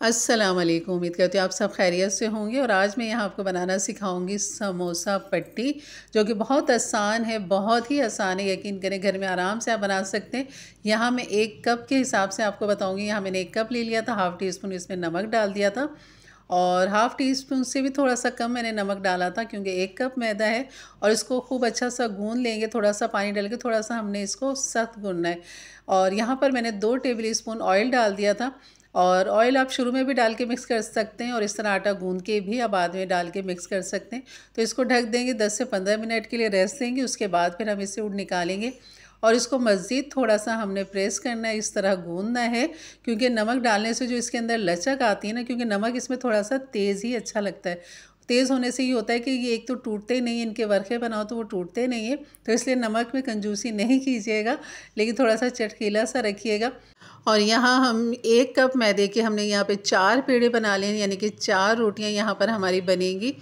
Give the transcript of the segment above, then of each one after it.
अस्सलाम वालेकुम। उम्मीद करती हूँ आप सब खैरियत से होंगे। और आज मैं यहाँ आपको बनाना सिखाऊंगी समोसा पट्टी, जो कि बहुत आसान है, बहुत ही आसान है। यकीन करें घर में आराम से आप बना सकते हैं। यहाँ मैं 1 कप के हिसाब से आपको बताऊंगी। यहाँ मैंने 1 कप ले लिया था, हाफ़ टी स्पून इसमें नमक डाल दिया था और हाफ़ टी स्पून से भी थोड़ा सा कम मैंने नमक डाला था, क्योंकि 1 कप मैदा है। और इसको खूब अच्छा सा गूंद लेंगे, थोड़ा सा पानी डाल के थोड़ा सा हमने इसको सख्त गूंदना है। और यहाँ पर मैंने 2 टेबल स्पून ऑयल डाल दिया था। और ऑयल आप शुरू में भी डाल के मिक्स कर सकते हैं और इस तरह आटा गूंद के भी आप बाद में डाल के मिक्स कर सकते हैं। तो इसको ढक देंगे, 10 से 15 मिनट के लिए रेस्ट देंगे। उसके बाद फिर हम इसे निकालेंगे और इसको मज़ीद थोड़ा सा हमने प्रेस करना है, इस तरह गूंदना है, क्योंकि नमक डालने से जो इसके अंदर लचक आती है ना, क्योंकि नमक इसमें थोड़ा सा तेज़ ही अच्छा लगता है। तेज़ होने से ये होता है कि ये एक तो टूटते नहीं, इनके वरखे बनाओ तो वो टूटते नहीं है। तो इसलिए नमक में कंजूसी नहीं कीजिएगा, लेकिन थोड़ा सा चटकीला सा रखिएगा। और यहाँ हम 1 कप मैदे के हमने यहाँ पे 4 पेड़े बना लिए, यानी कि 4 रोटियाँ यहाँ पर हमारी बनेंगी।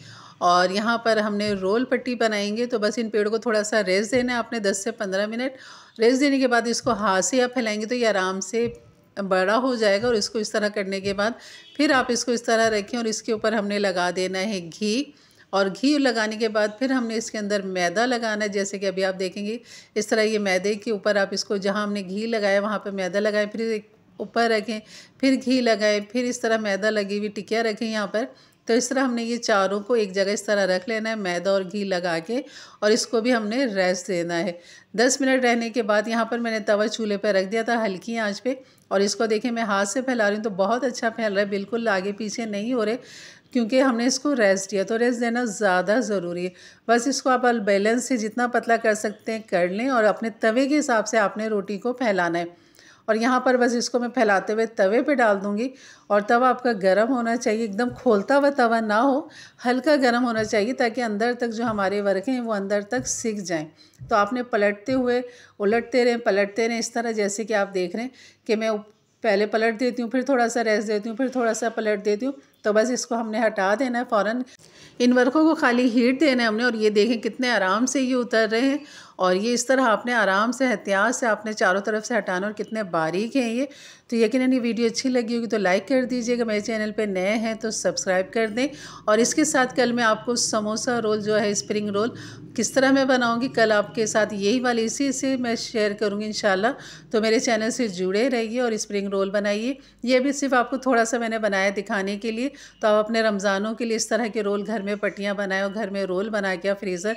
और यहाँ पर हमने रोल पट्टी बनाएंगे। तो बस इन पेड़ों को थोड़ा सा रेस्ट देना है आपने, 10 से 15 मिनट। रेस्ट देने के बाद इसको हाथ से आप फैलाएंगे तो ये आराम से बड़ा हो जाएगा। और इसको इस तरह करने के बाद फिर आप इसको इस तरह रखें और इसके ऊपर हमने लगा देना है घी। और घी लगाने के बाद फिर हमने इसके अंदर मैदा लगाना है, जैसे कि अभी आप देखेंगे इस तरह। ये मैदे के ऊपर आप इसको, जहाँ हमने घी लगाया वहाँ पे मैदा लगाएं, फिर ऊपर रखें, फिर घी लगाएं, फिर इस तरह मैदा लगी हुई टिकिया रखें यहाँ पर। तो इस तरह हमने ये चारों को एक जगह इस तरह रख लेना है, मैदा और घी लगा के। और इसको भी हमने रेस्ट देना है। 10 मिनट रहने के बाद यहाँ पर मैंने तवा चूल्हे पर रख दिया था हल्की आंच पे। और इसको देखें मैं हाथ से फैला रही हूँ तो बहुत अच्छा फैल रहा है, बिल्कुल आगे पीछे नहीं हो रहे, क्योंकि हमने इसको रेस्ट दिया। तो रेस्ट देना ज़्यादा ज़रूरी है। बस इसको आप बैलेंस से जितना पतला कर सकते हैं कर लें और अपने तवे के हिसाब से आपने रोटी को फैलाना है। और यहाँ पर बस इसको मैं फैलाते हुए तवे पे डाल दूँगी। और तवा आपका गर्म होना चाहिए, एकदम खोलता हुआ तवा ना हो, हल्का गर्म होना चाहिए, ताकि अंदर तक जो हमारे वर्क हैं वो अंदर तक सिक जाएं। तो आपने पलटते हुए उलटते रहें, पलटते रहें इस तरह, जैसे कि आप देख रहे हैं कि मैं पहले पलट देती हूँ, फिर थोड़ा सा रेस्ट देती हूँ, फिर थोड़ा सा पलट देती हूँ। तो बस इसको हमने हटा देना है फ़ौरन। इन वर्कों को खाली हीट देना है हमने। और ये देखें कितने आराम से ये उतर रहे हैं। और ये इस तरह आपने आराम से एहतियात से आपने चारों तरफ से हटाना। और कितने बारीक हैं ये। तो यकीनन ये वीडियो अच्छी लगी होगी तो लाइक कर दीजिएगा। मेरे चैनल पे नए हैं तो सब्सक्राइब कर दें। और इसके साथ कल मैं आपको समोसा रोल जो है, स्प्रिंग रोल किस तरह मैं बनाऊंगी, कल आपके साथ यही वाली इसी से मैं शेयर करूंगी इंशाल्लाह। तो मेरे चैनल से जुड़े रहिए और स्प्रिंग रोल बनाइए। ये भी सिर्फ आपको थोड़ा सा मैंने बनाया दिखाने के लिए। तो आप अपने रमज़ानों के लिए इस तरह के रोल घर में पट्टियाँ बनाएं और घर में रोल बना के आप फ्रीज़र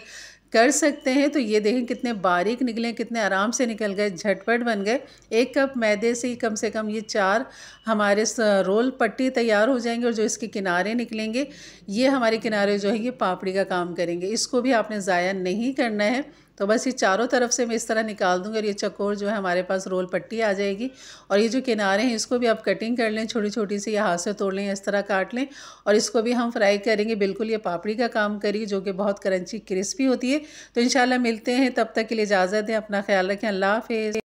कर सकते हैं। तो ये देखें कितने बारीक निकले, कितने आराम से निकल गए, झटपट बन गए। 1 कप मैदे से ही कम से कम ये 4 हमारे रोल पट्टी तैयार हो जाएंगे। और जो इसके किनारे निकलेंगे, ये हमारे किनारे जो है ये पापड़ी का काम करेंगे। इसको भी आपने ज़ाया नहीं करना है। तो बस ये चारों तरफ से मैं इस तरह निकाल दूँगी और ये चकोर जो है हमारे पास रोल पट्टी आ जाएगी। और ये जो किनारे हैं इसको भी आप कटिंग कर लें, छोटी छोटी सी, या हाथ से तोड़ लें, इस तरह काट लें। और इसको भी हम फ्राई करेंगे, बिल्कुल ये पापड़ी का काम करेगी, जो कि बहुत क्रंची क्रिस्पी होती है। तो इंशाल्लाह मिलते हैं, तब तक के लिए इजाज़त दें, अपना ख्याल रखें, अल्लाह हाफ़िज़।